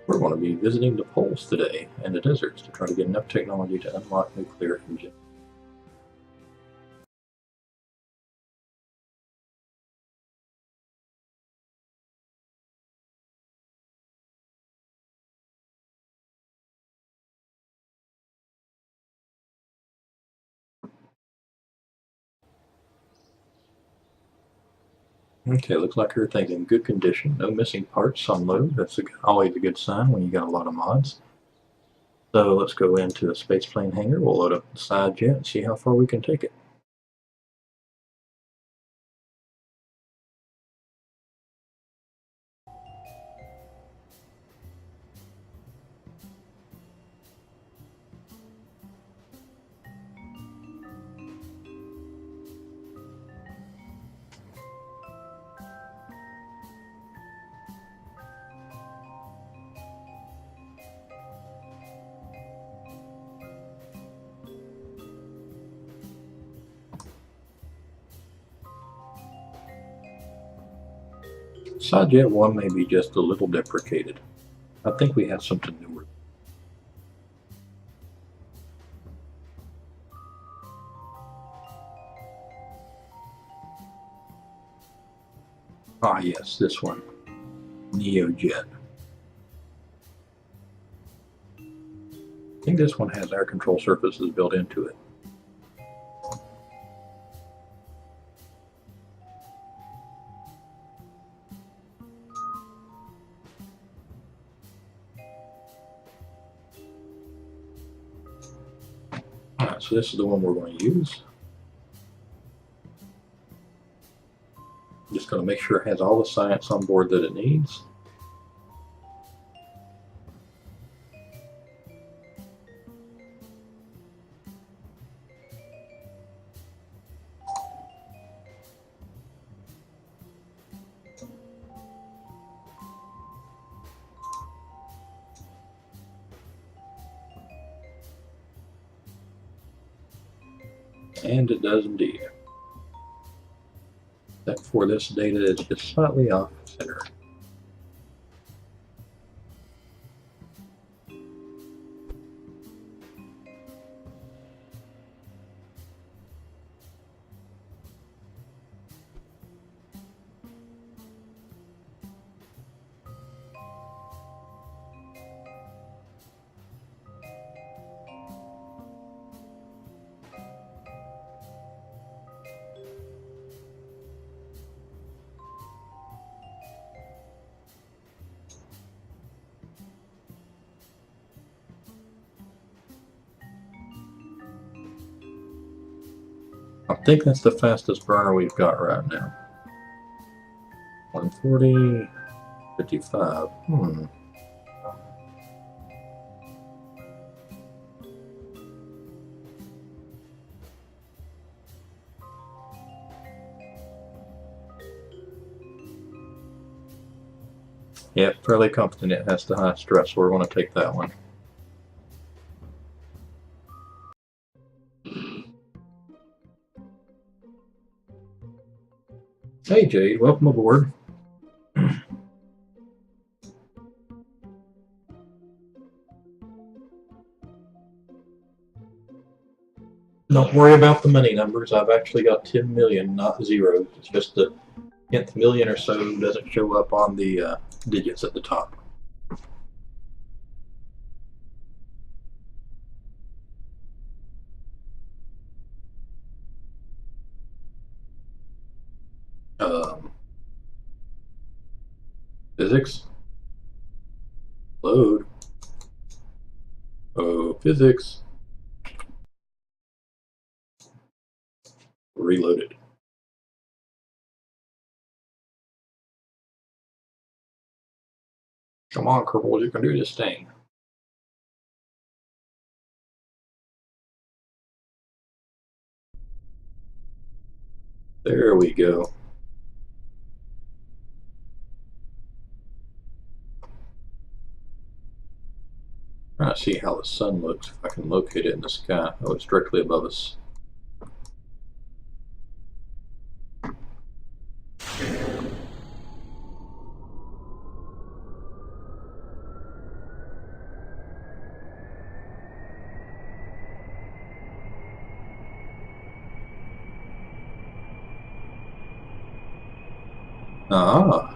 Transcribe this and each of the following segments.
We're going to be visiting the poles today and the deserts to try to get enough technology to unlock nuclear engine. Okay, looks like everything's in good condition. No missing parts on load. That's always a good sign when you got a lot of mods. So let's go into the space plane hangar. We'll load up the side jet and see how far we can take it. Side jet 1 may be just a little deprecated. I think we have something newer. Ah yes, this one. NeoJet. I think this one has air control surfaces built into it. Alright, so this is the one we're going to use. Just going to make sure it has all the science on board that it needs. And it does indeed. Except for this data is just slightly off center. I think that's the fastest burner we've got right now. 140, 55. Yeah, fairly confident it has the high stress, so we're going to take that one. Hey Jade, welcome aboard. Don't worry about the money numbers. I've actually got 10 million, not zeros. It's just the nth million or so doesn't show up on the digits at the top. Physics. Load. Oh, physics. Reloaded. Come on, Kerbal, you can do this thing. There we go. Trying to see how the sun looks, if I can locate it in the sky. Oh, it's directly above us. Ah.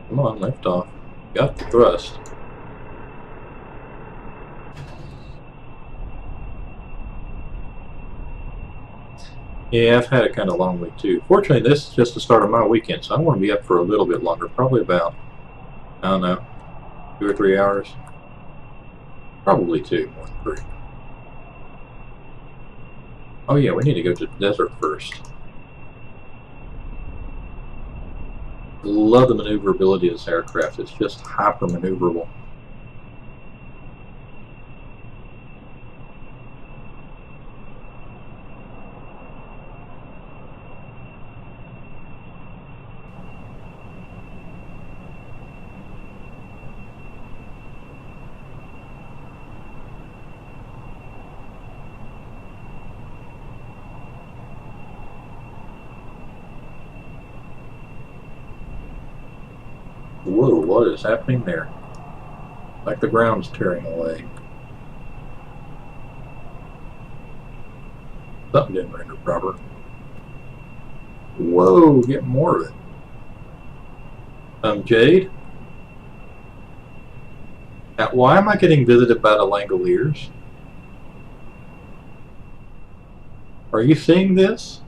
Come on, lift off. Got the thrust. Yeah, I've had a kind of long week too. Fortunately, this is just the start of my weekend, so I want to be up for a little bit longer. Probably about, I don't know, 2 or 3 hours. Probably 2, more than 3. Oh yeah, we need to go to the desert first. Love the maneuverability of this aircraft. It's just hyper maneuverable. Whoa, what is happening there? Like the ground's tearing away. Something didn't render proper. Whoa, get more of it. Jade? Now, why am I getting visited by the Langoliers? Are you seeing this?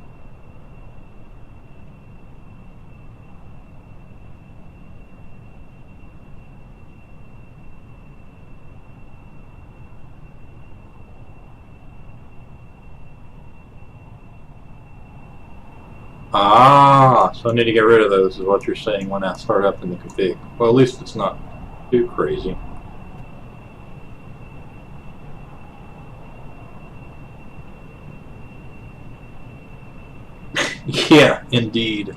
Ah, so I need to get rid of those is what you're saying when I start up in the config. Well, at least it's not too crazy. Yeah, indeed.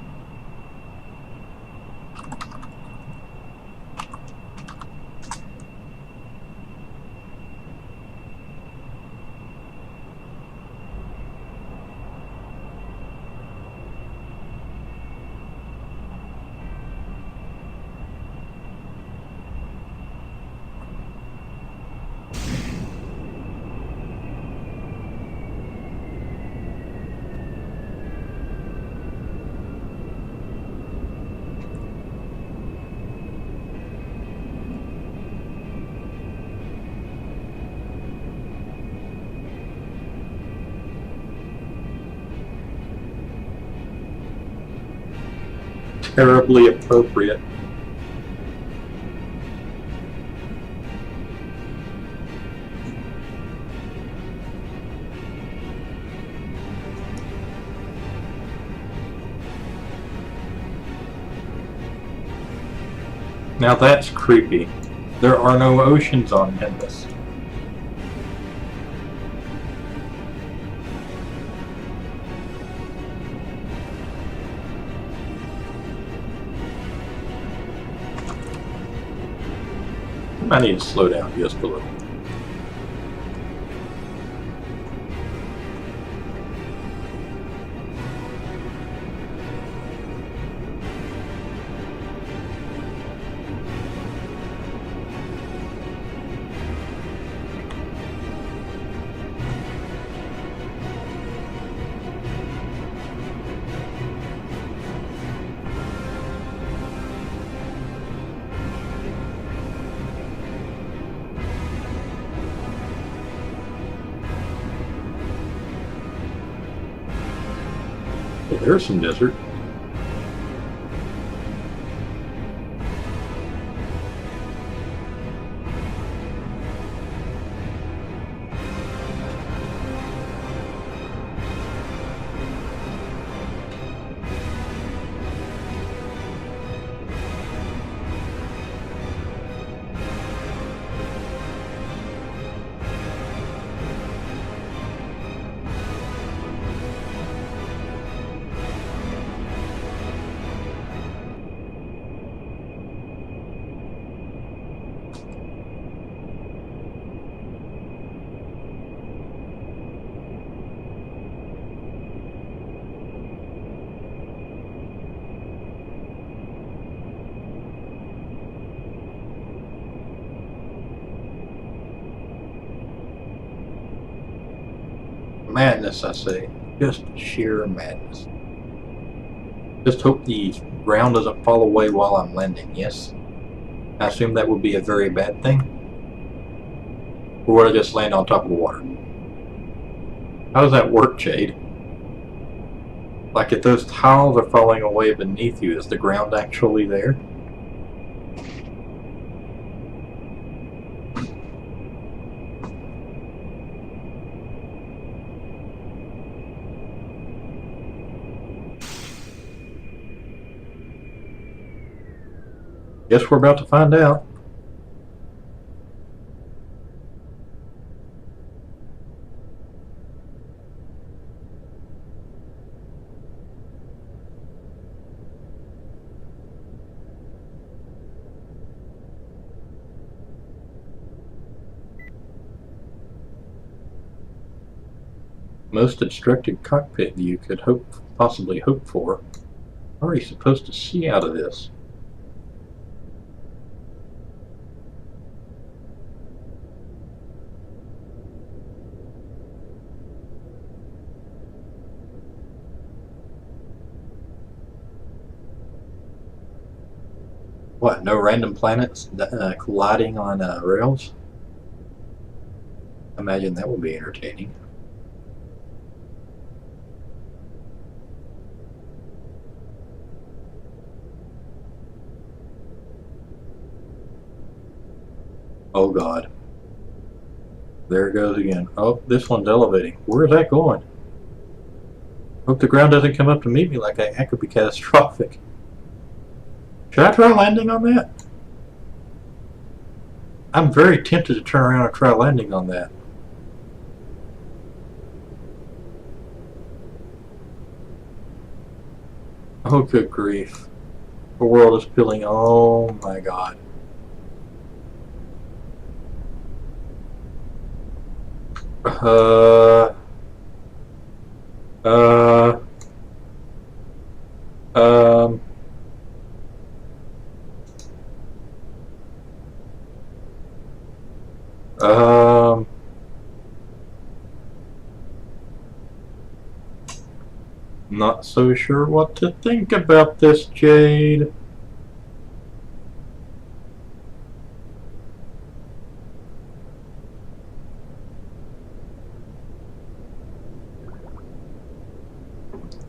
Terribly appropriate. Now that's creepy. There are no oceans on Nimbus. I need to slow down just a little. Well, there's some desert. Madness, I say. Just sheer madness. Just hope the ground doesn't fall away while I'm landing, yes? I assume that would be a very bad thing. Or would I just land on top of the water? How does that work, Jade? Like if those tiles are falling away beneath you, is the ground actually there? Guess we're about to find out. Most obstructed cockpit view could possibly hope for. How are you supposed to see out of this? What, no random planets colliding on rails? Imagine that would be entertaining. Oh god. There it goes again. Oh, this one's elevating. Where's that going? Hope the ground doesn't come up to meet me like that. That could be catastrophic. Should I try landing on that? I'm very tempted to turn around and try landing on that. Oh, good grief. The world is spilling. Oh my god. Um, not so sure what to think about this, Jade.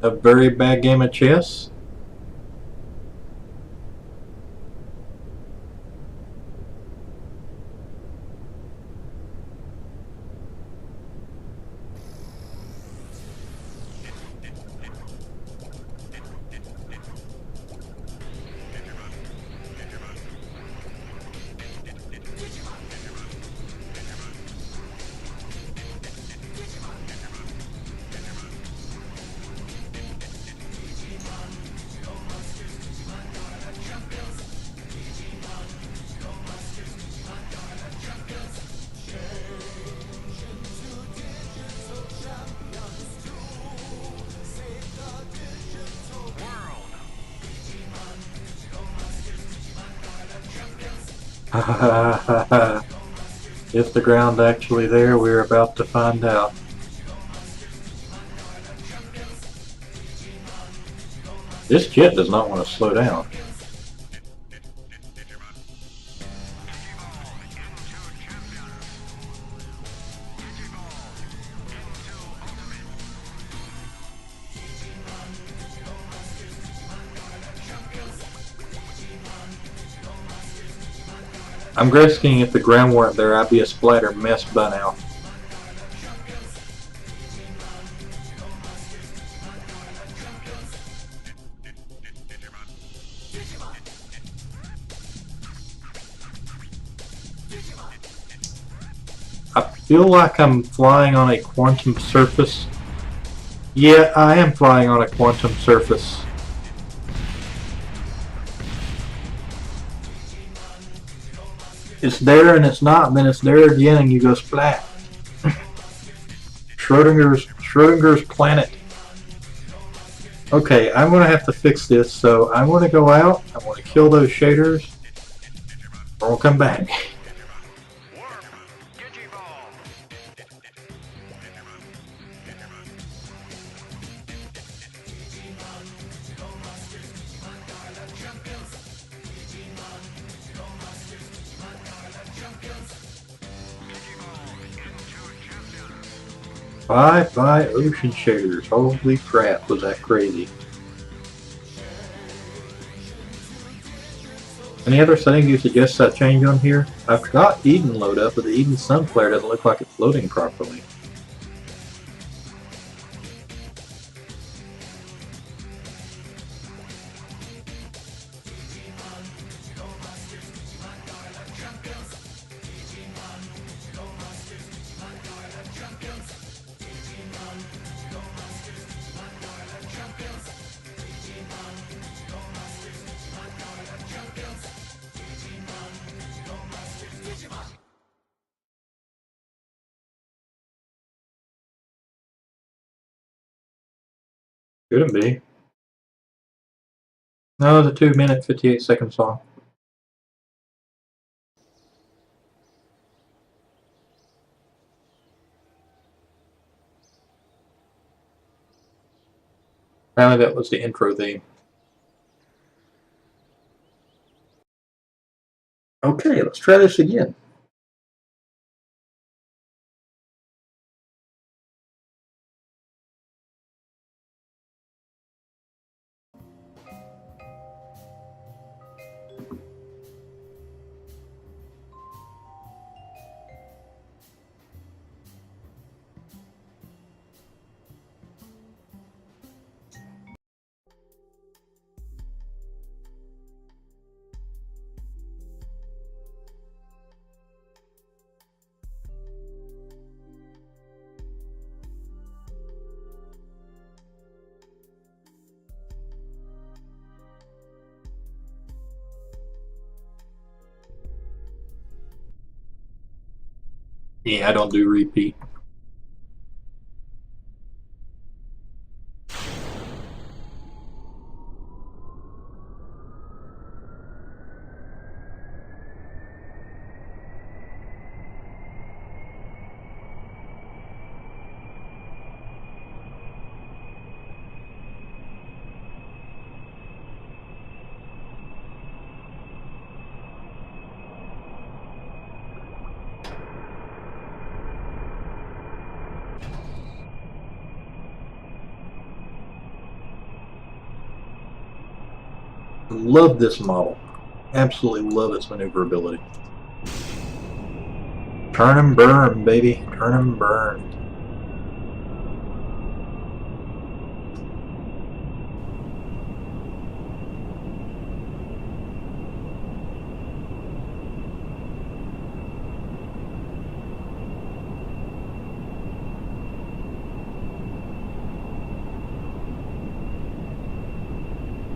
A very bad game of chess? Is the ground actually there? We're about to find out. This jet does not want to slow down. I'm guessing if the ground weren't there, I'd be a splatter mess by now. I feel like I'm flying on a quantum surface. Yeah, I am flying on a quantum surface. It's there and it's not, and then it's there again and you go splat. Schrodinger's planet. Okay, I'm going to have to fix this, so I'm going to go out, I'm going to kill those shaders, or we'll come back. Bye ocean shaders. Holy crap, was that crazy. Any other settings you suggest I change on here? I've got Eden load up, but the Eden Sun Flare doesn't look like it's loading properly. Couldn't be. No, it's a 2-minute, 58-second song. Apparently that was the intro theme. Okay, let's try this again. Yeah, I don't do repeat. Love this model. Absolutely love its maneuverability. Turn and burn, baby. Turn and burn.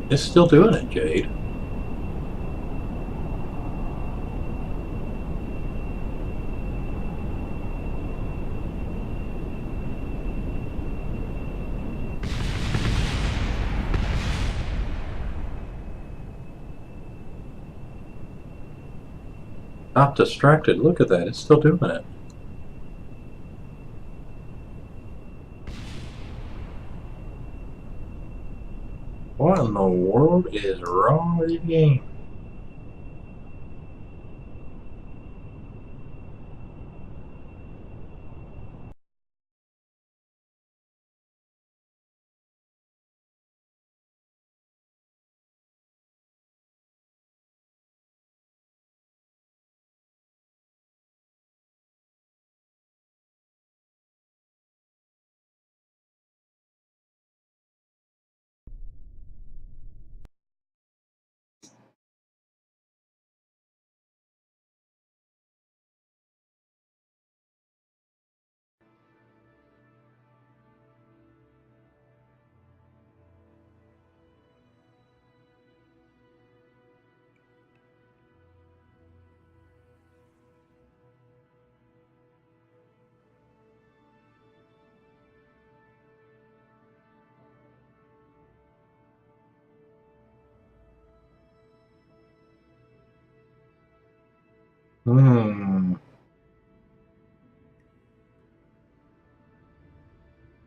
It's still doing it, Jade. Not distracted. Look at that. It's still doing it. What in the world is wrong with your game?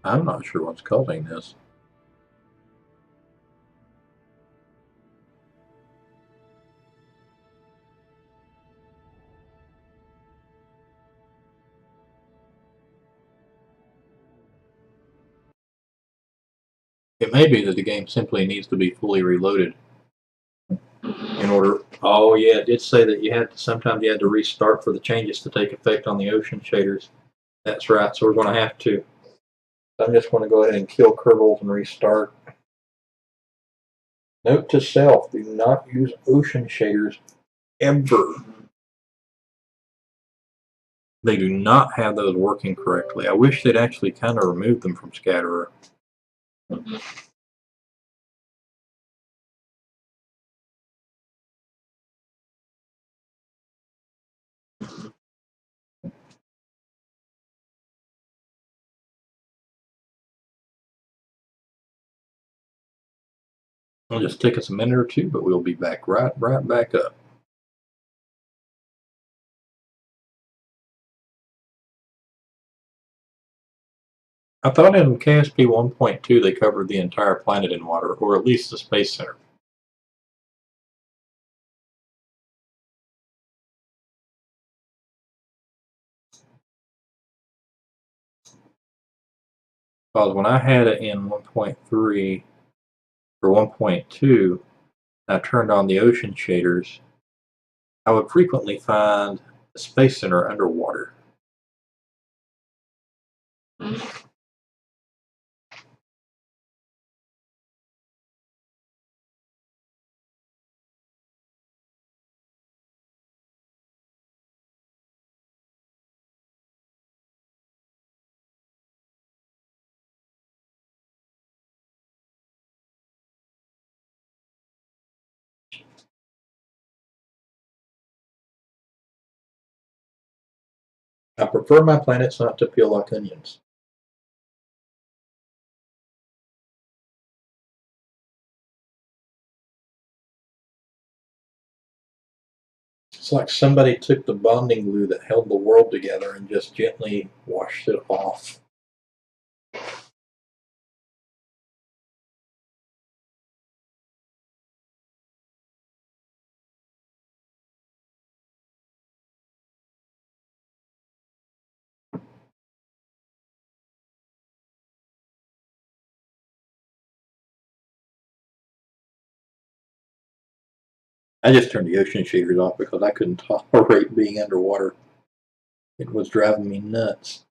I'm not sure what's causing this. It may be that the game simply needs to be fully reloaded in order. Oh yeah, it did say that sometimes you had to restart for the changes to take effect on the ocean shaders. That's right. So we're going to have to. I'm just going to go ahead and kill Kerbals and restart. Note to self: do not use ocean shaders ever. They do not have those working correctly. I wish they'd actually kind of remove them from Scatterer. It'll just take us a minute or two, but we'll be back right back up. I thought in KSP 1.2 they covered the entire planet in water, or at least the Space Center. Because when I had it in 1.3 or 1.2, I turned on the ocean shaders, I would frequently find the Space Center underwater. I prefer my planets not to peel like onions. It's like somebody took the bonding glue that held the world together and just gently washed it off. I just turned the ocean shaders off because I couldn't tolerate being underwater. It was driving me nuts.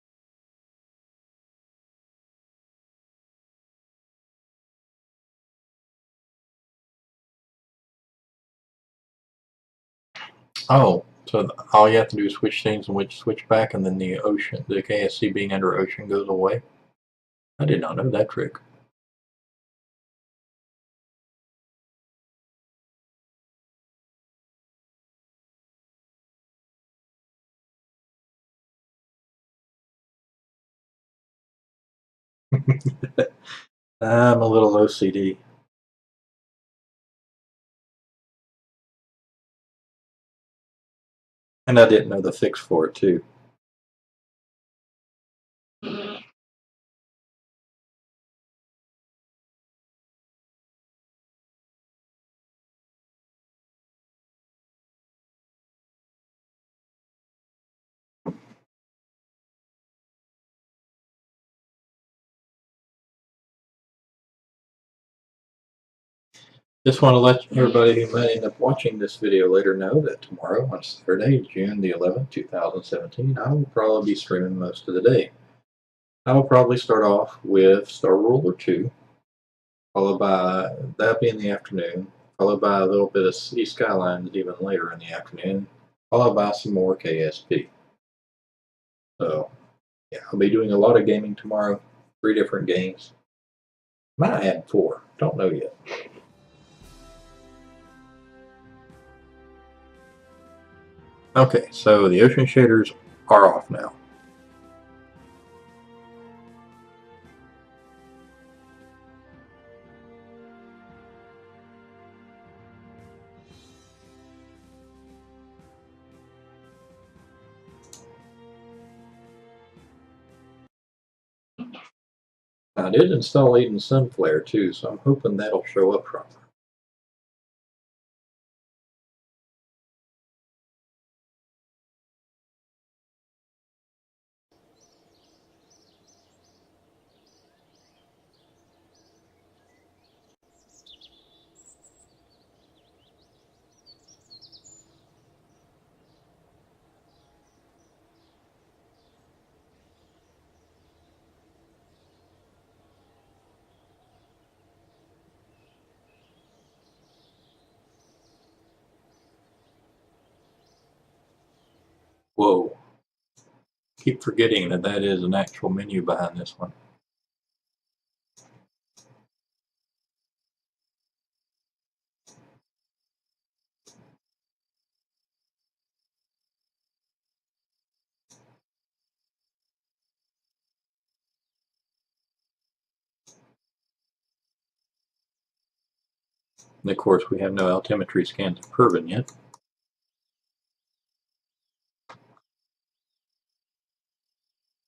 Oh, so all you have to do is switch things and switch back, and then the KSC being under ocean goes away? I did not know that trick. I'm a little OCD. And I didn't know the fix for it, too. Just want to let everybody who might end up watching this video later know that tomorrow, on Saturday, June the 11th, 2017, I will probably be streaming most of the day. I will probably start off with Star Ruler 2, followed by that be in the afternoon, followed by a little bit of City Skylines even later in the afternoon, followed by some more KSP. So, yeah, I'll be doing a lot of gaming tomorrow, 3 different games. Might add 4, don't know yet. Okay, so the ocean shaders are off now. I did install Eden Sunflare too, so I'm hoping that'll show up properly. Whoa. Keep forgetting that that is an actual menu behind this one. And of course, we have no altimetry scans of Kerbin yet.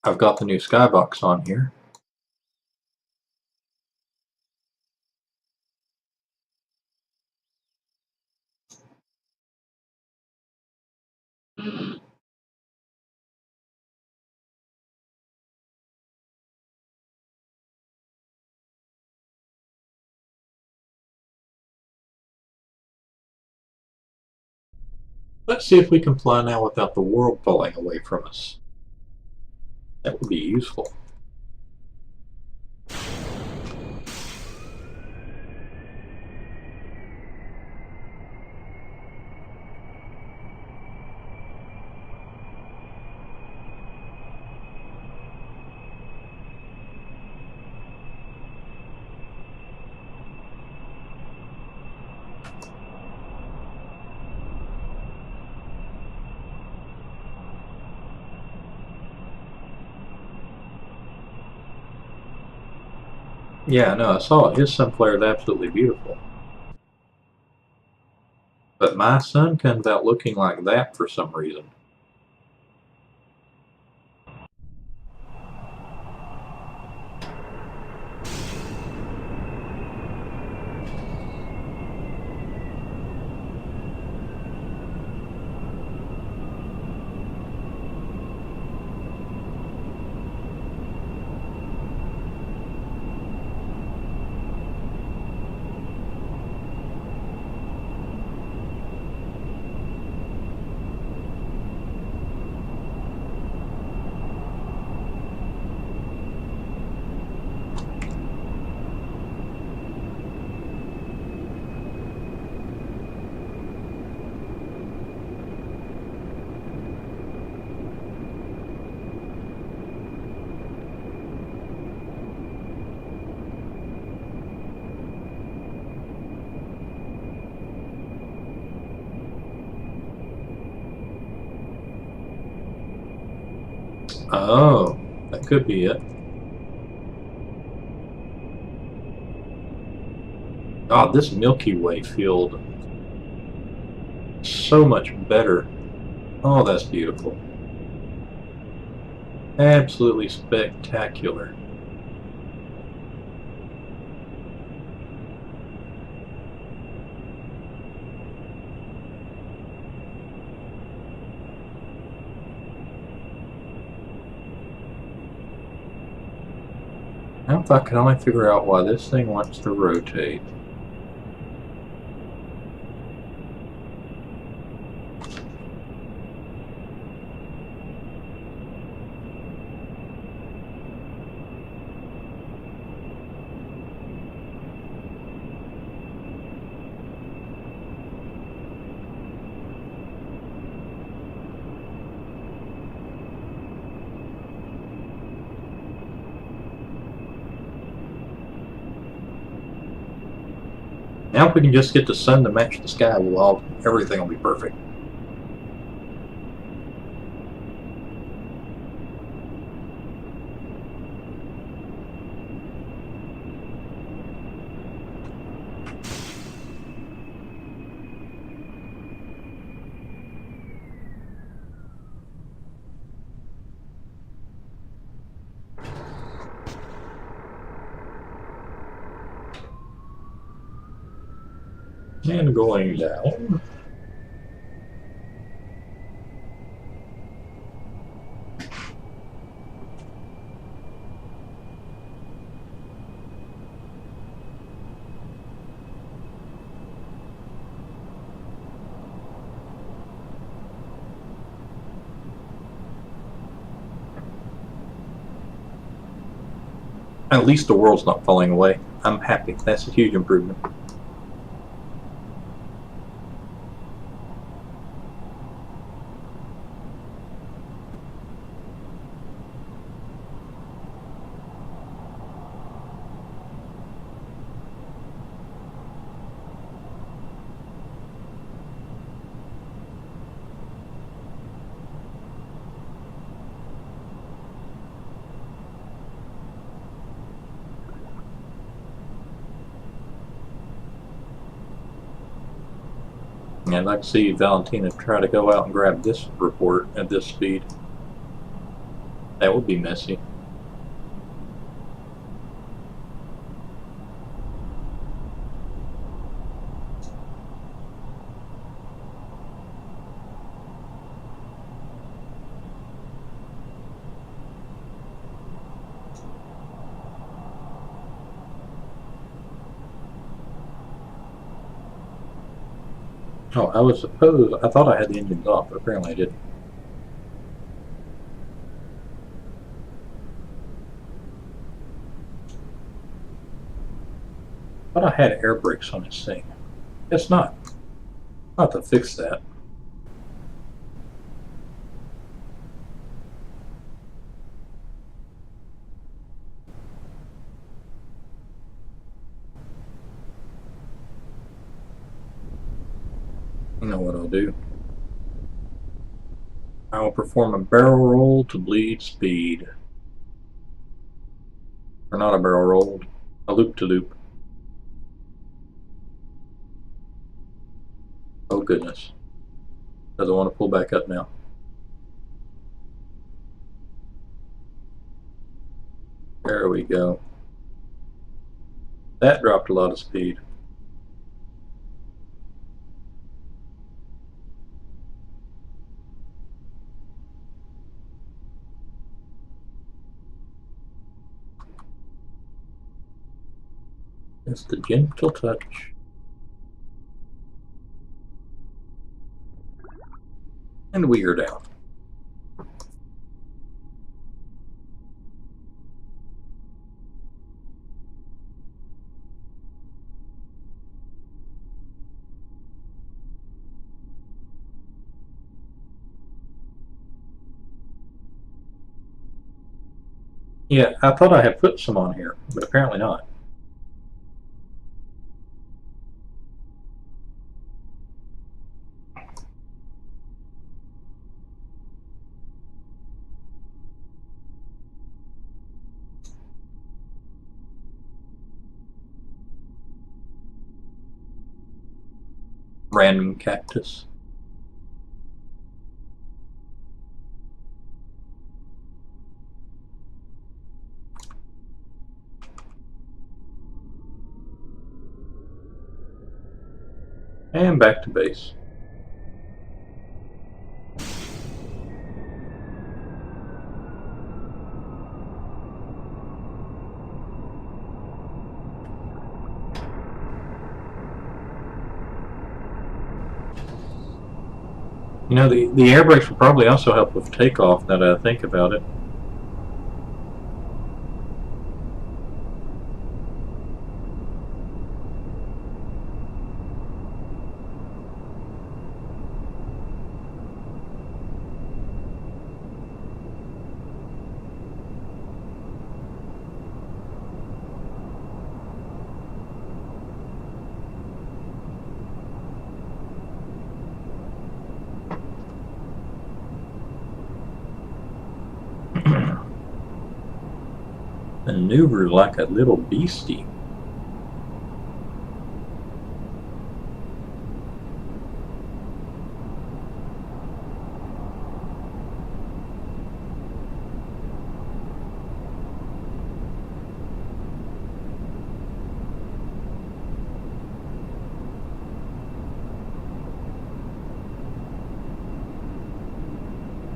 I've got the new skybox on here. Let's see if we can fly now without the world falling away from us. That would be useful. Yeah, no, I saw it. His sun flare is absolutely beautiful. But my sun comes out looking like that for some reason. Oh, that could be it. God, this Milky Way field so much better. Oh, that's beautiful. Absolutely spectacular. Now if I could only figure out why this thing wants to rotate. Now if we can just get the sun to match the sky, everything will be perfect. And going down. At least the world's not falling away. I'm happy. That's a huge improvement. And I'd like to see Valentina try to go out and grab this report at this speed. That would be messy. Oh, I thought I had the engines off, but apparently I didn't. I thought I had air brakes on this thing. It's not. I'll have to fix that. You know what I'll do? I will perform a barrel roll to bleed speed. Or not a barrel roll, a loop to loop. Oh goodness. Doesn't want to pull back up now. There we go. That dropped a lot of speed. Just a gentle touch. And we are down. Yeah, I thought I had put some on here, but apparently not. Random cactus. And back to base. You know, the air brakes will probably also help with takeoff, now that I think about it. Maneuver like a little beastie.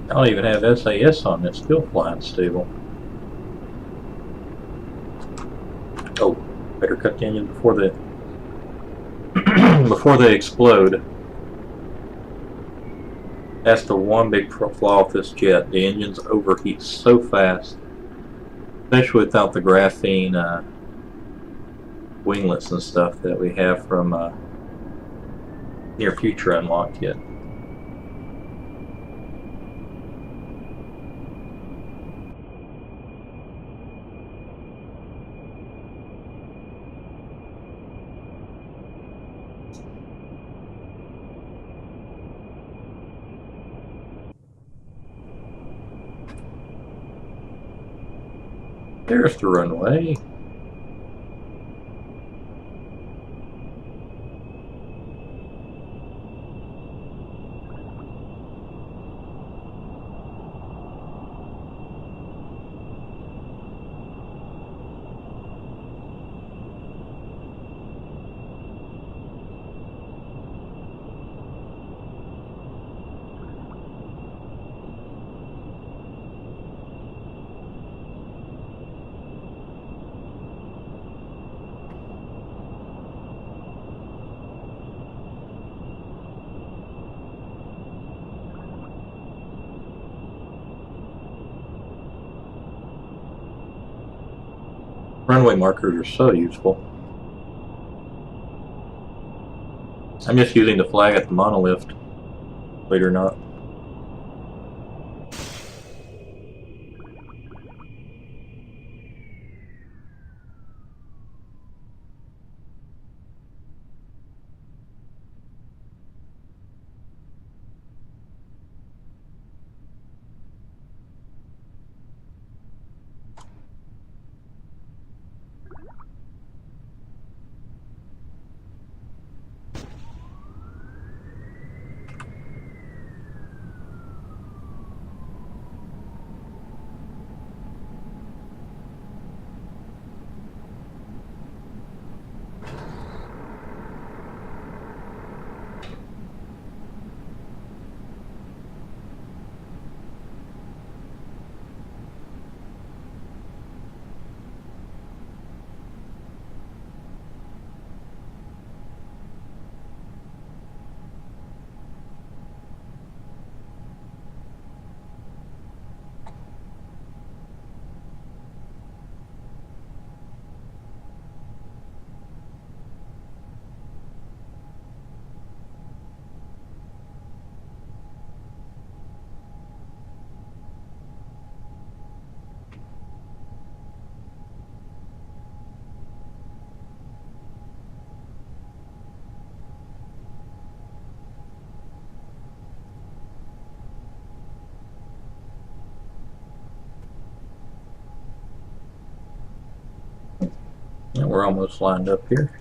I don't even have SAS on, it's still flying stable. Oh, better cut the engine before they before they explode. That's the one big flaw with this jet. The engines overheat so fast, especially without the graphene winglets and stuff that we have from Near Future unlocked yet. There's the runway. Runway markers are so useful. I'm just using the flag at the monolift, believe it or not. And we're almost lined up here.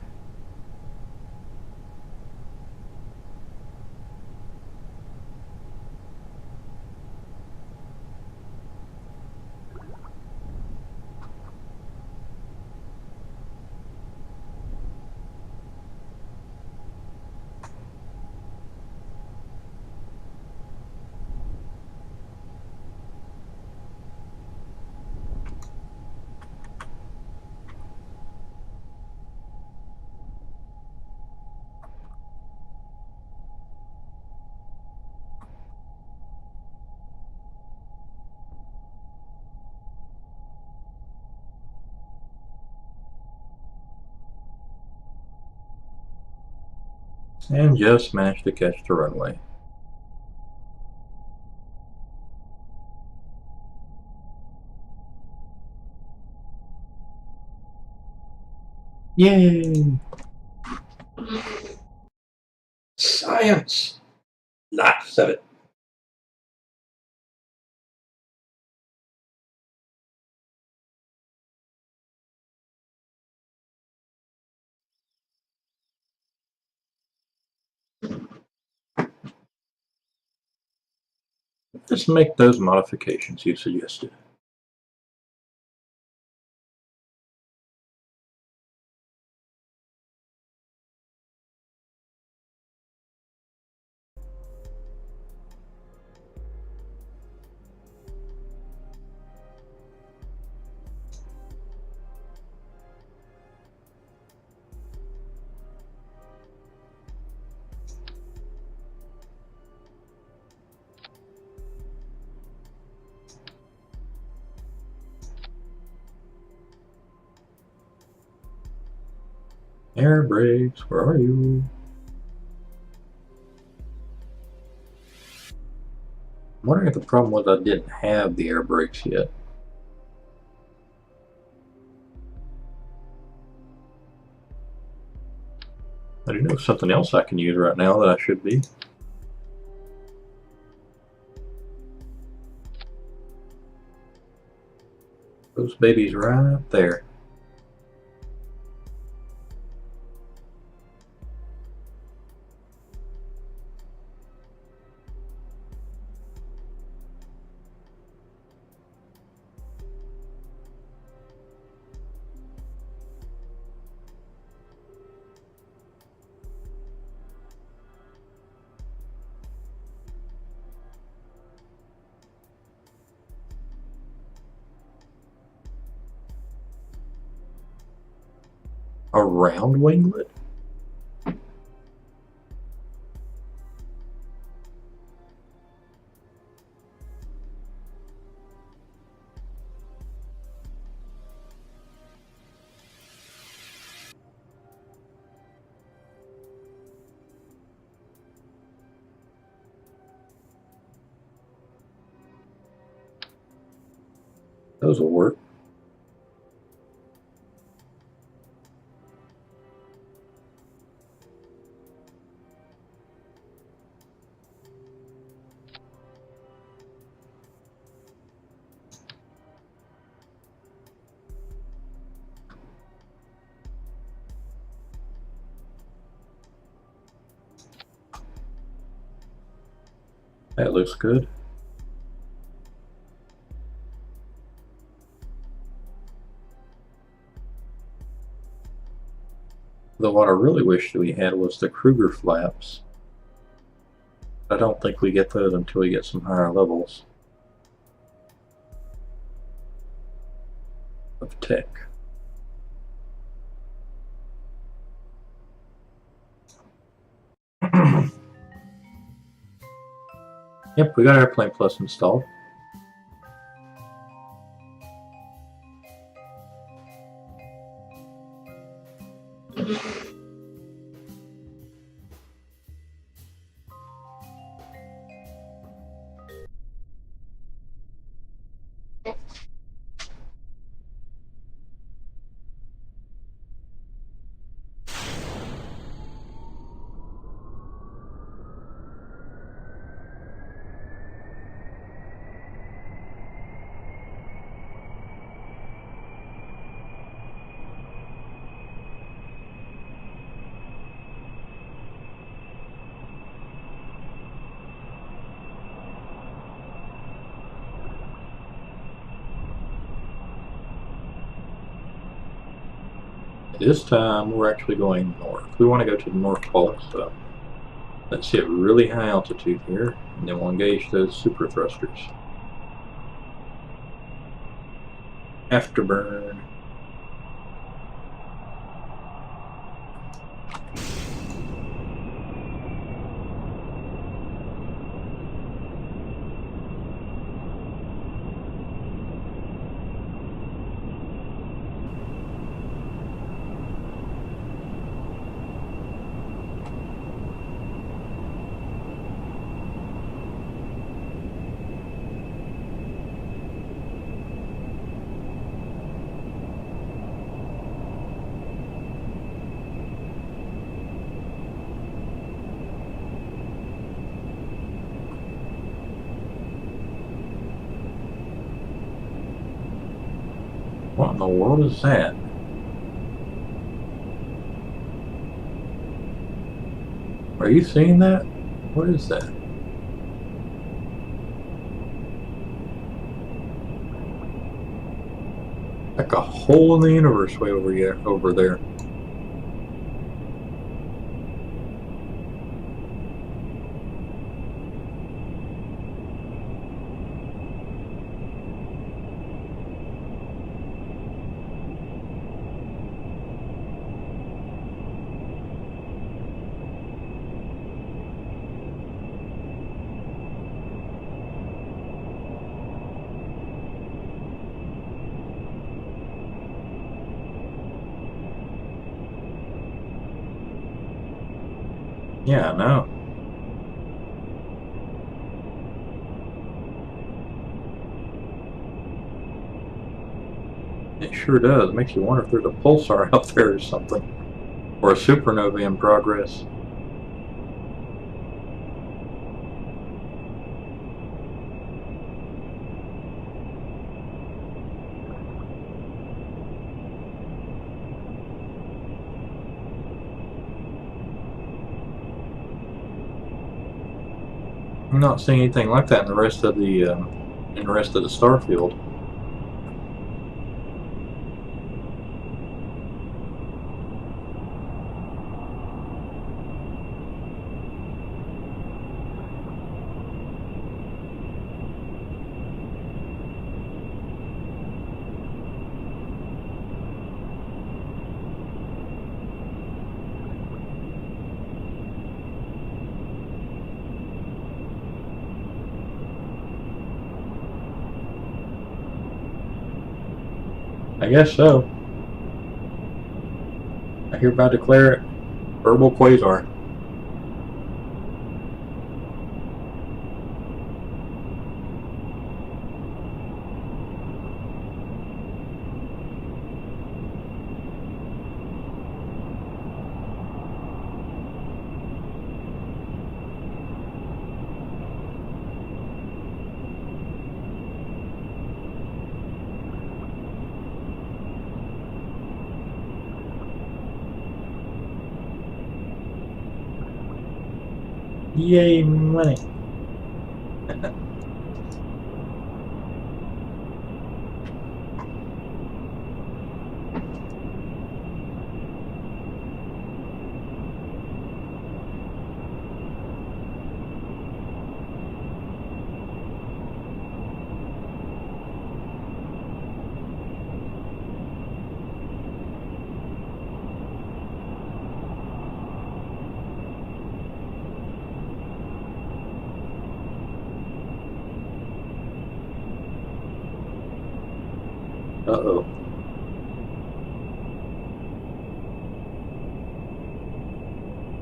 And just managed to catch the runway. Yay! Science! Lots of it. Just make those modifications you suggested. Air brakes, where are you? I'm wondering if the problem was I didn't have the air brakes yet. I do know something else I can use right now that I should be. Those babies right there. A round winglet? Those will work. That looks good. Though what I really wish we had was the Kruger flaps. I don't think we get those until we get some higher levels of tech. Yep, we got Airplane Plus installed. This time we're actually going north. We want to go to the North Pole, so let's hit really high altitude here, and then we'll engage those super thrusters. Afterburn. What in the world is that? Are you seeing that? What is that? Like a hole in the universe way over here, over there. Yeah, I know. It sure does. Makes you wonder if there's a pulsar out there or something. Or a supernova in progress. I'm not seeing anything like that in the rest of the star field. I guess so. I hereby declare it verbal quasar. Yay, money. Uh-oh.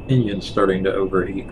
Engine's starting to overheat.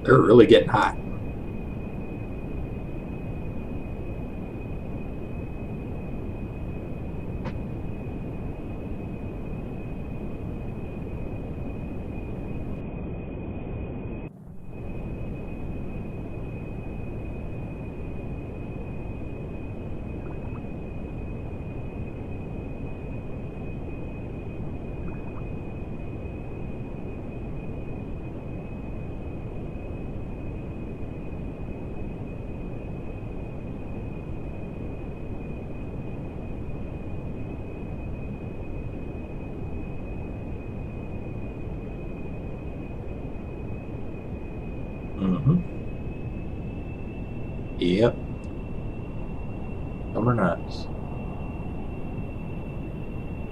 They're really getting hot. Mm-hmm. Yep. Summer nights.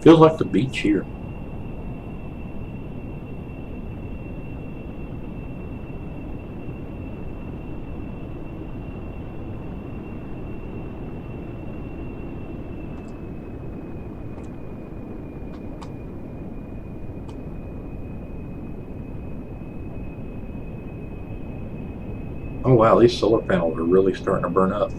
Feels like the beach here. Oh wow, these solar panels are really starting to burn up.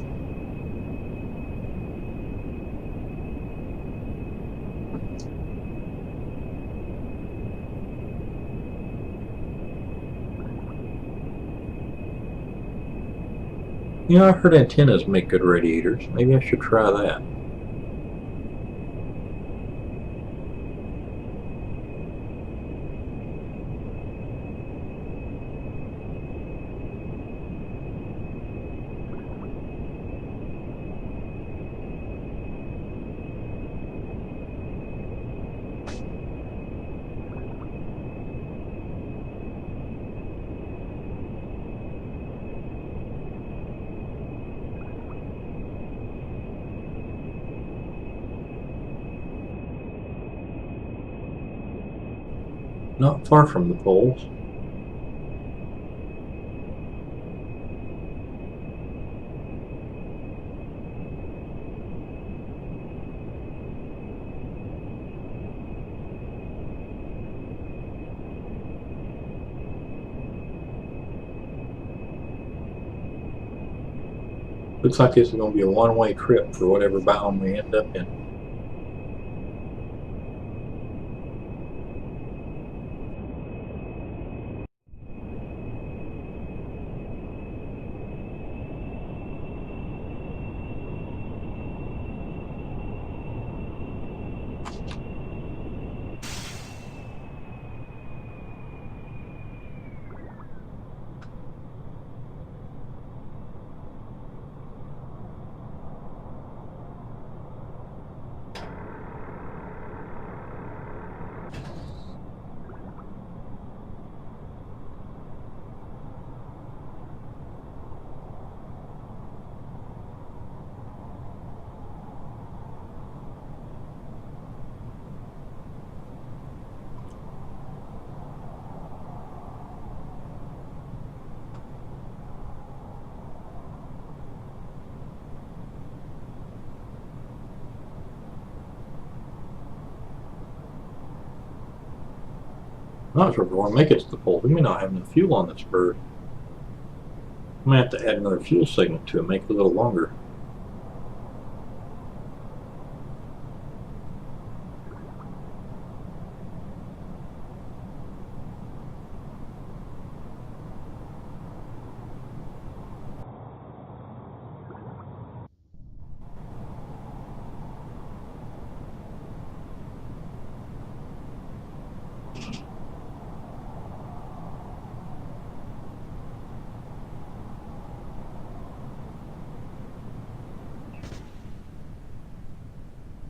You know, I heard antennas make good radiators. Maybe I should try that. Not far from the poles. Looks like this is going to be a one-way trip for whatever biome we end up in. I'm not sure if we want to make it to the pole. We may not have enough fuel on this bird. I might have to add another fuel segment to it, make it a little longer.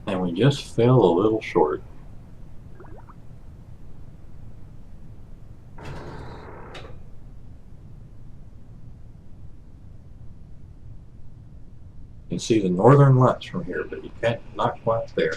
And we just fell a little short. You can see the northern lights from here, but you can't, not quite there.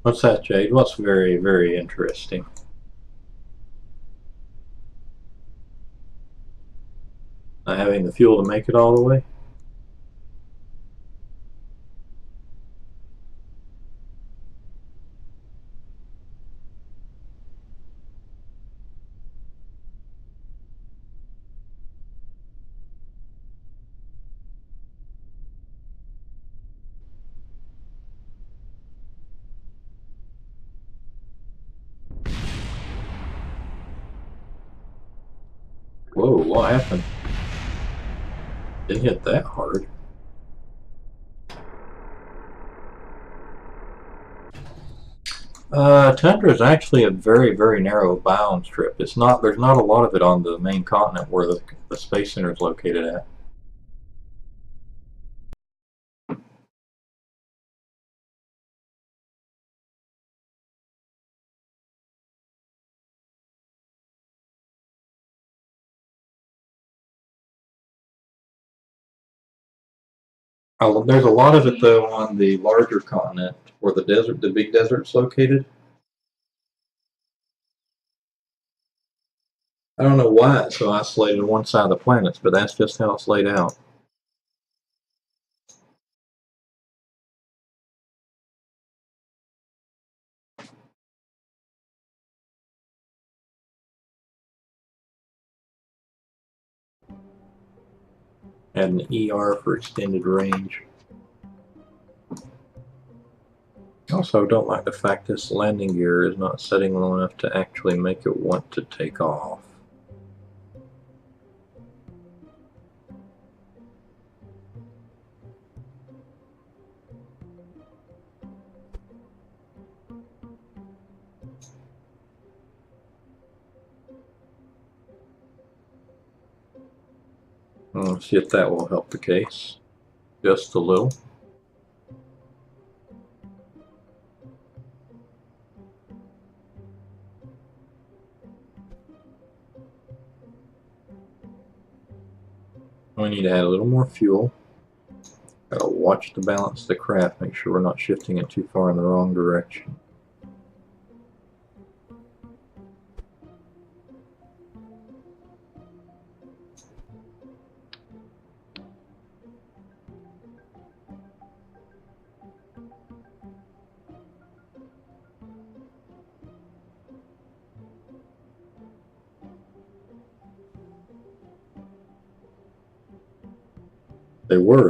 What's that, Jade? What's very, very interesting? Not having the fuel to make it all the way? Whoa, what happened? Didn't hit that hard. Tundra is actually a very, very narrow bound strip. It's not. There's not a lot of it on the main continent where the Space Center is located at. There's a lot of it though on the larger continent where the big desert's located. I don't know why it's so isolated on one side of the planet, but that's just how it's laid out. And an ER for extended range. Also, don't like the fact this landing gear is not setting low enough to actually make it want to take off. Let's see if that will help the case. Just a little. We need to add a little more fuel. Gotta watch the balance of the craft, make sure we're not shifting it too far in the wrong direction.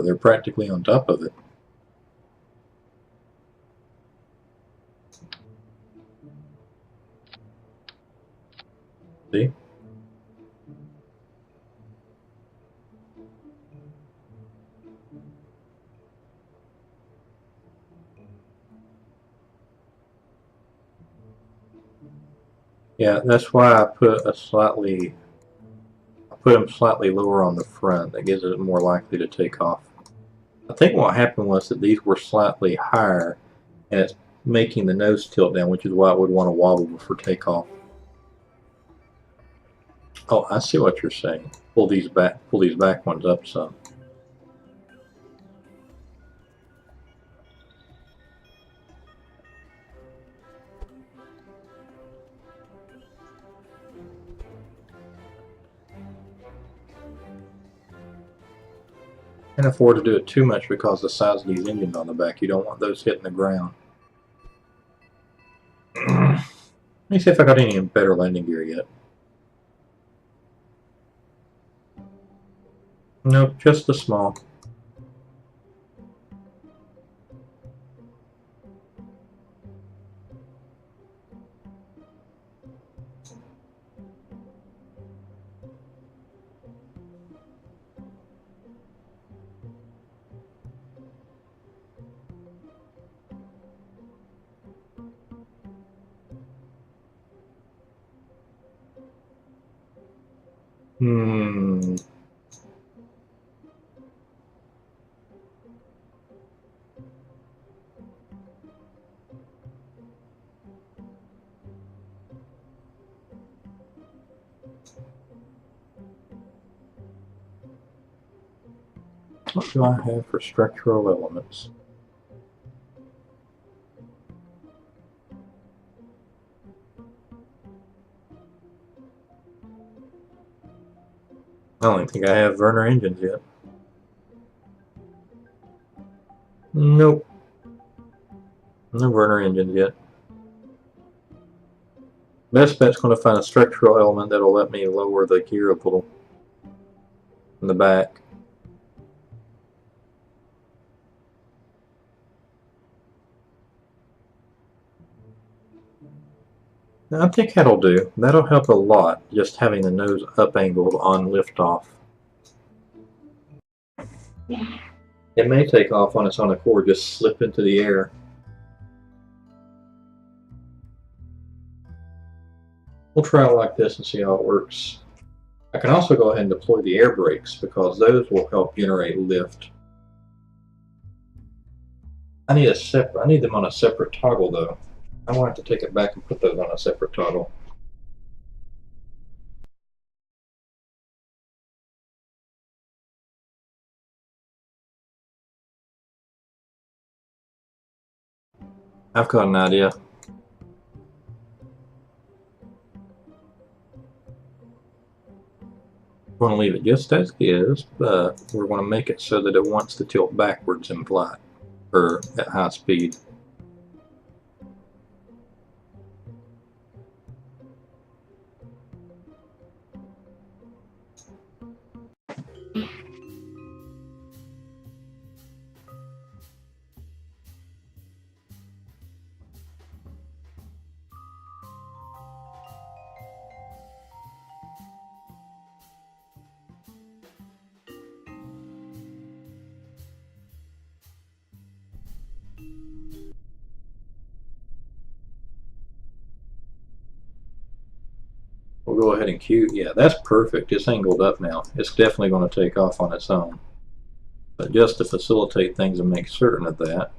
They're practically on top of it. See? Yeah, that's why I put them slightly lower on the front. That gives it more likely to take off. I think what happened was that these were slightly higher, and it's making the nose tilt down, which is why it would want to wobble before takeoff. Oh, I see what you're saying. Pull these back ones up some. Can't afford to do it too much because of the size of these engines on the back. You don't want those hitting the ground. Let me see if I got any better landing gear yet. Nope, just the small. Hmm. What do I have for structural elements? I don't think I have Werner engines yet. Nope. No Werner engines yet. Best bet's going to find a structural element that'll let me lower the gear a little in the back. I think that'll do. That'll help a lot, just having the nose up angled on liftoff. It may take off on its own accord, just slip into the air. We'll try it like this and see how it works. I can also go ahead and deploy the air brakes because those will help generate lift. I need them on a separate toggle though. I might have to take it back and put those on a separate toggle. I've got an idea. We're going to leave it just as is, but we're going to make it so that it wants to tilt backwards in flight, or at high speed. We'll go ahead and cue. Yeah, that's perfect. It's angled up now. It's definitely going to take off on its own. But just to facilitate things and make certain of that,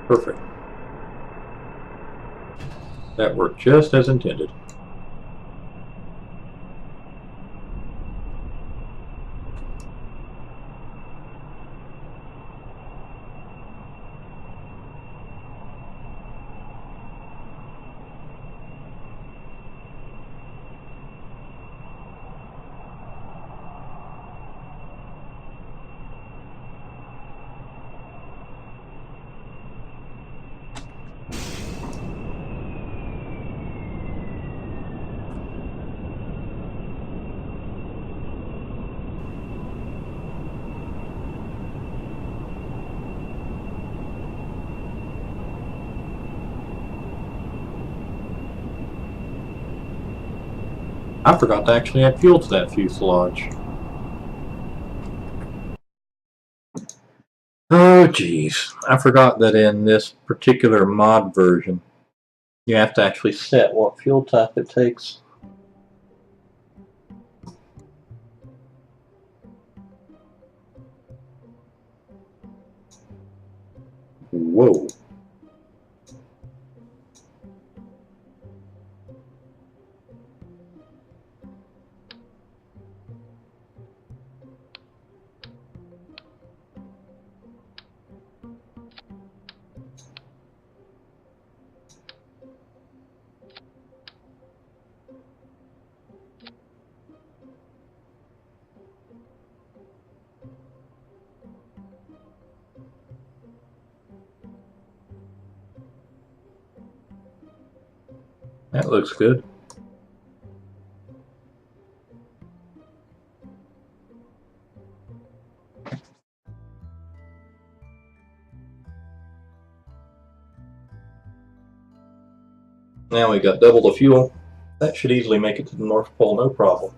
perfect. That worked just as intended. I forgot to actually add fuel to that fuselage. Oh geez, I forgot that in this particular mod version, you have to actually set what fuel type it takes. Whoa. That looks good. Now we got double the fuel. That should easily make it to the North Pole, no problem.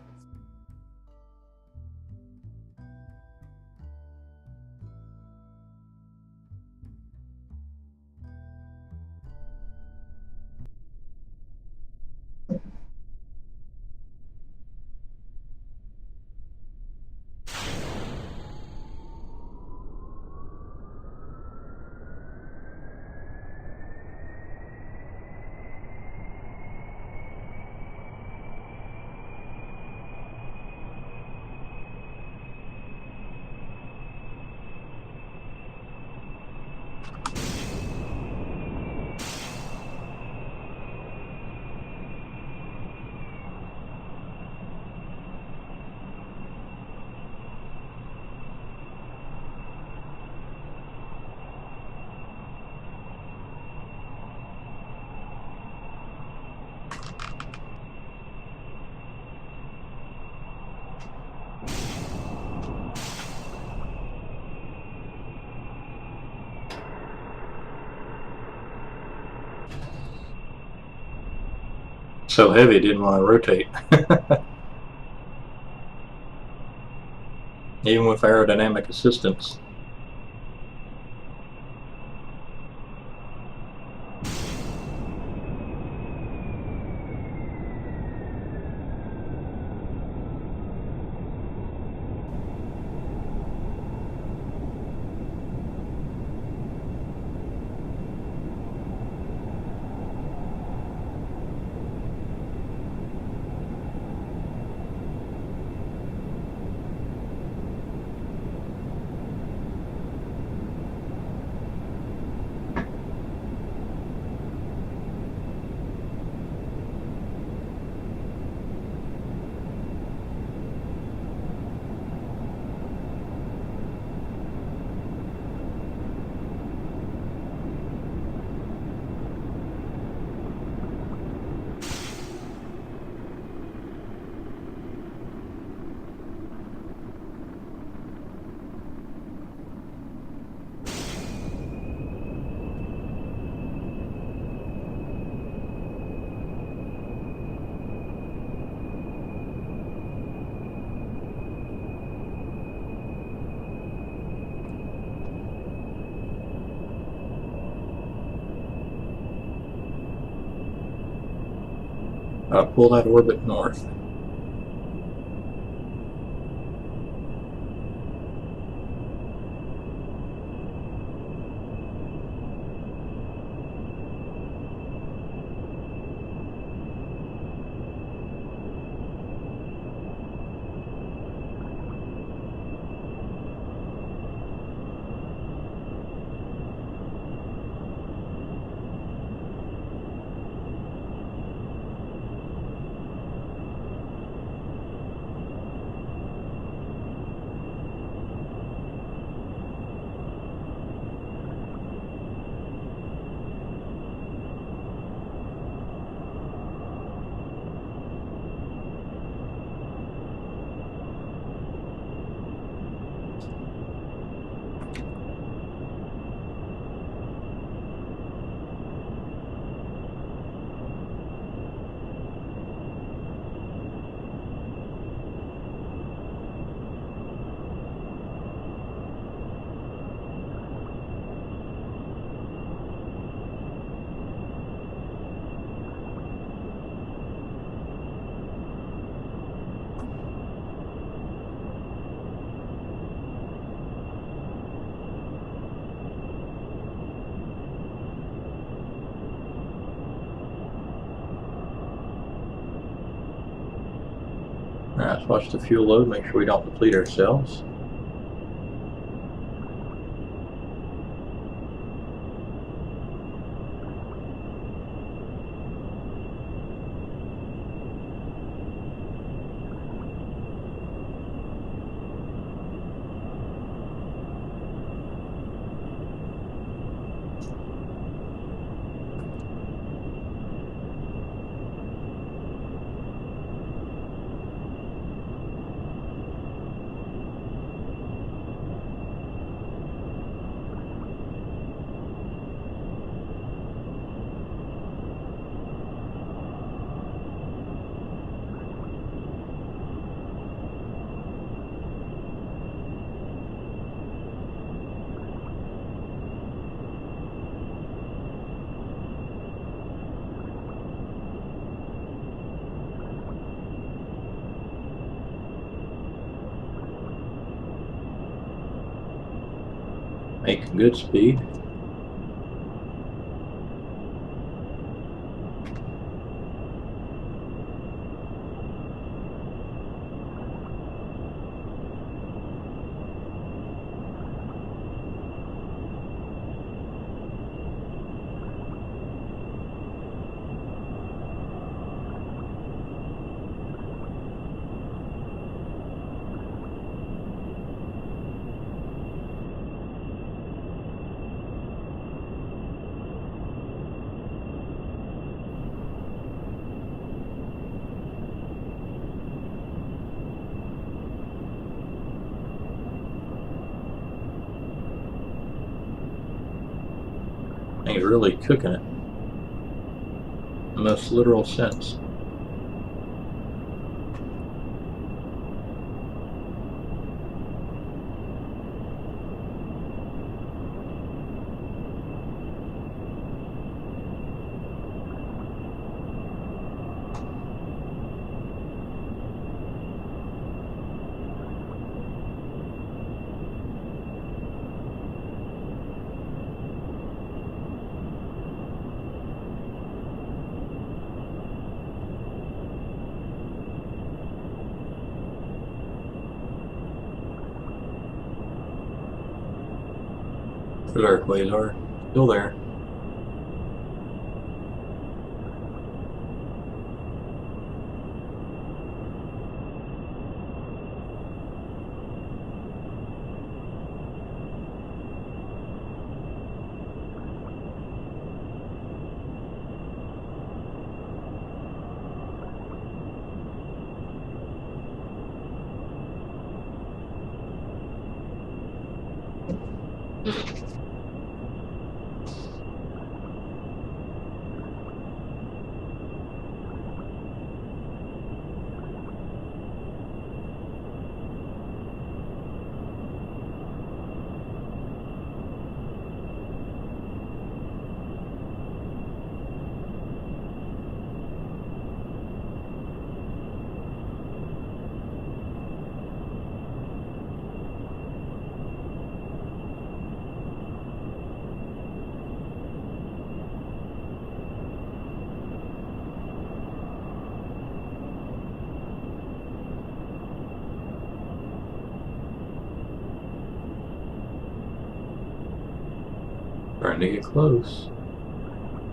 So heavy, it didn't want to rotate. Even with aerodynamic assistance. Pull that orbit north. Alright, let's watch the fuel load, make sure we don't deplete ourselves. Making good speed. He's really cooking it. In the most literal sense. There's our quasar. Still there. Trying to get close.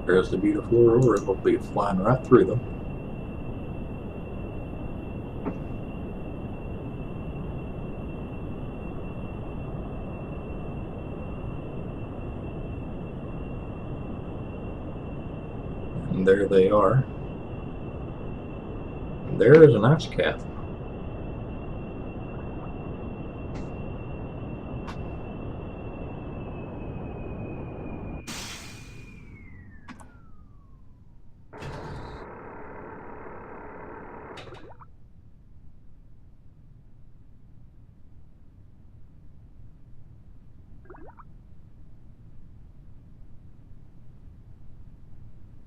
There's the beautiful Aurora. We'll be flying right through them. And there they are. And there is an ice cap.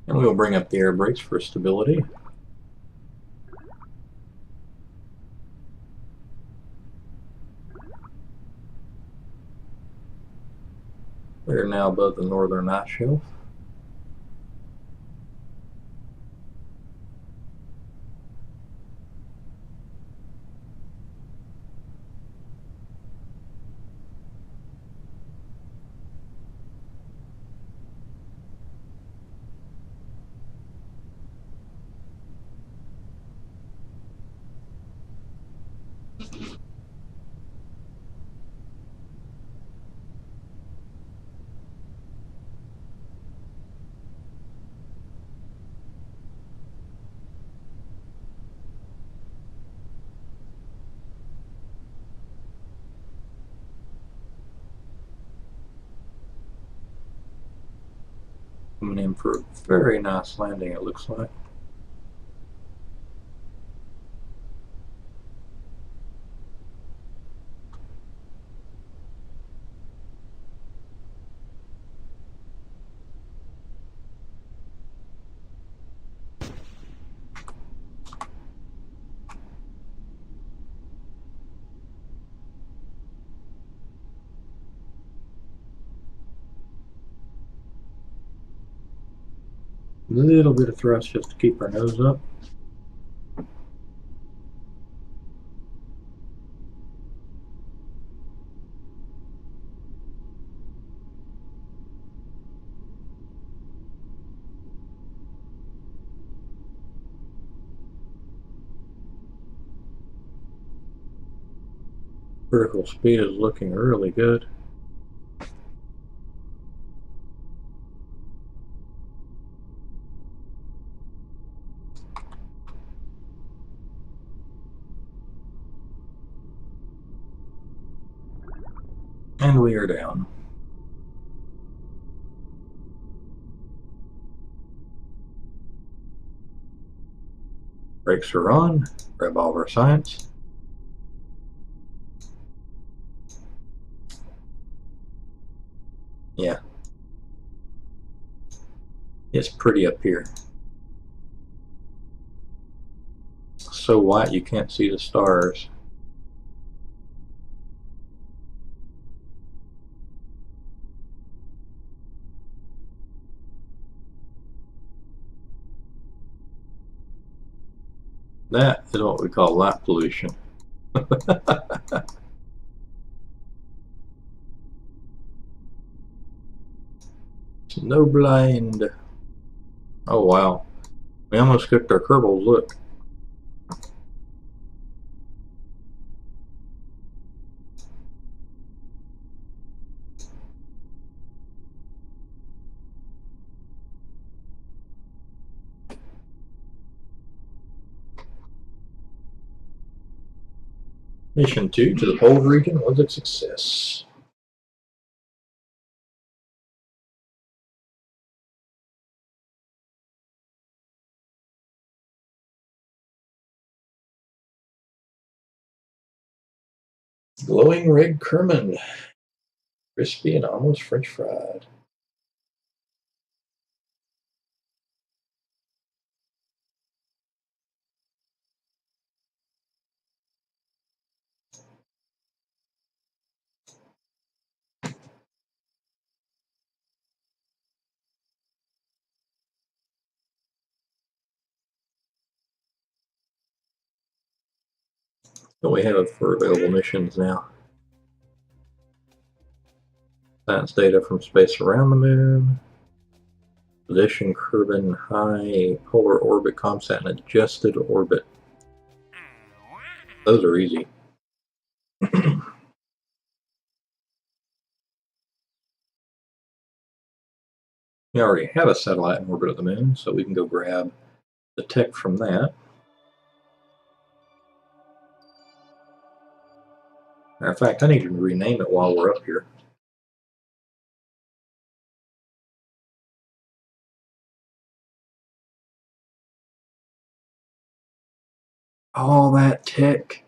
And we'll bring up the air brakes for stability. We're now above the northern ice shelf. Coming in for a very nice landing, it looks like. A little bit of thrust just to keep our nose up. Vertical speed is looking really good. And we are down. Brakes are on. Grab all of our science. Yeah. It's pretty up here. So white you can't see the stars. That is what we call light pollution. No blind. Oh wow. We almost cooked our Kerbals, look. Mission 2 to the polar region was a success. Glowing red Kerman. Crispy and almost French fried. What we have for available missions now. Science data from space around the moon. Position Kerbin high polar orbit ComSat and adjusted orbit. Those are easy. We already have a satellite in orbit of the moon, so we can go grab the tech from that. Matter of fact, I need to rename it while we're up here. All that tech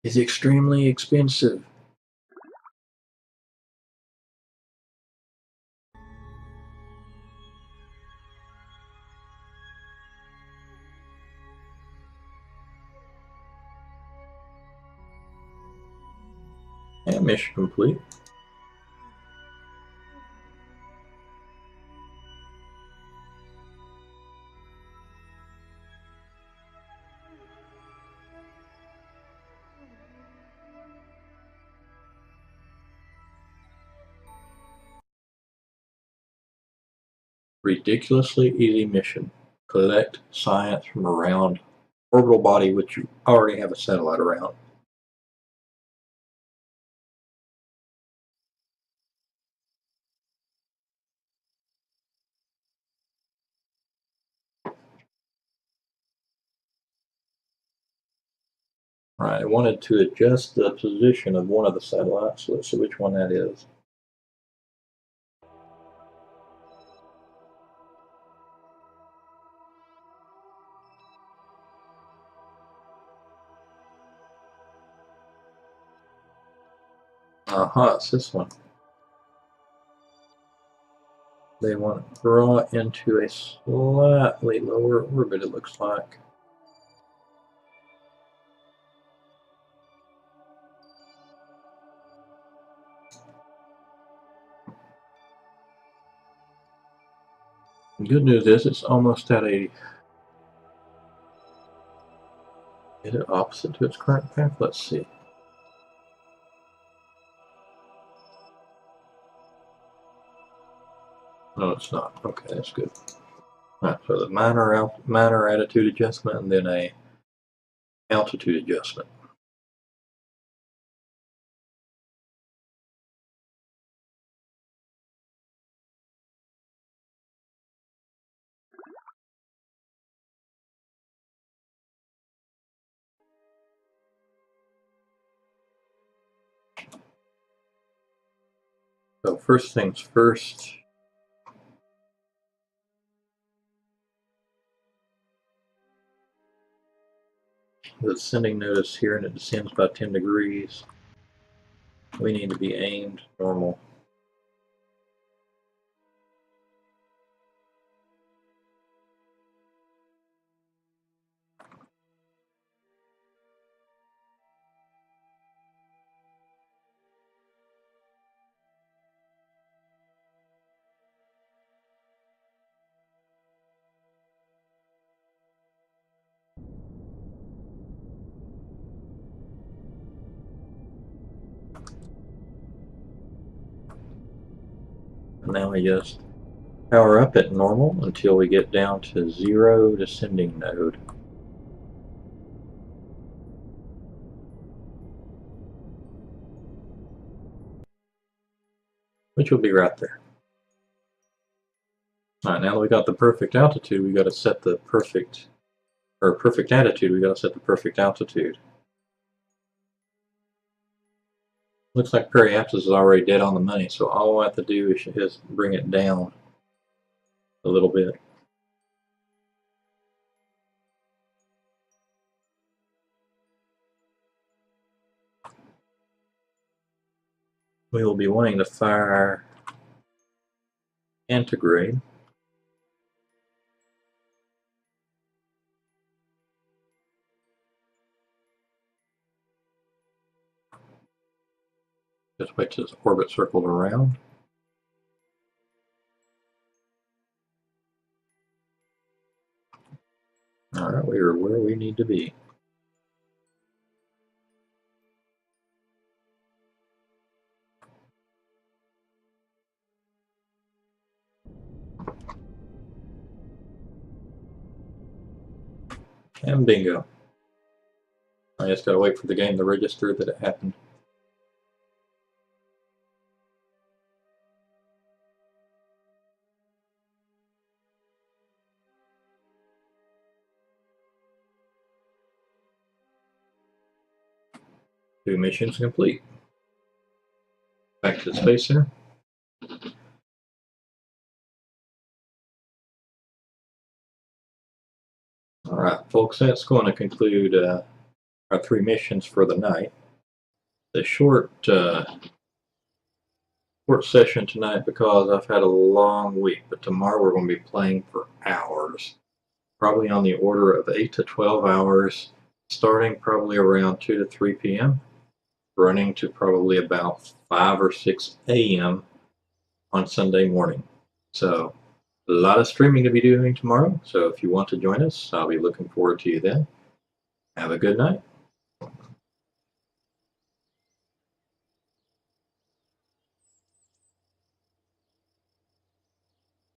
is extremely expensive. And mission complete. Ridiculously easy mission. Collect science from around orbital body which you already have a satellite around. Alright, I wanted to adjust the position of one of the satellites. Let's see which one that is. It's this one. They want to draw into a slightly lower orbit, it looks like. The good news is it's almost at a... Is it opposite to its current path? Let's see. No, it's not. Okay, that's good. Alright, so the minor attitude adjustment and then a altitude adjustment. So first things first, the descending notice here, and it descends by 10 degrees. We need to be aimed normal. And now we just power up at normal until we get down to 0 descending node. Which will be right there. Alright, now that we got the perfect altitude, we got to set the perfect attitude, we got to set the perfect altitude. Looks like periapsis is already dead on the money, so all I have to do is bring it down a little bit. We will be wanting to fire antigrade. Just wait till this orbit circled around. Alright, we are where we need to be. And bingo. I just gotta wait for the game to register that it happened. Two missions complete. Back to the Space Center. Alright, folks, that's going to conclude our 3 missions for the night. The short session tonight because I've had a long week, but tomorrow we're going to be playing for hours. Probably on the order of 8 to 12 hours, starting probably around 2 to 3 p.m., running to probably about 5 or 6 a.m. on Sunday morning. So a lot of streaming to be doing tomorrow, so if you want to join us, I'll be looking forward to you then. Have a good night.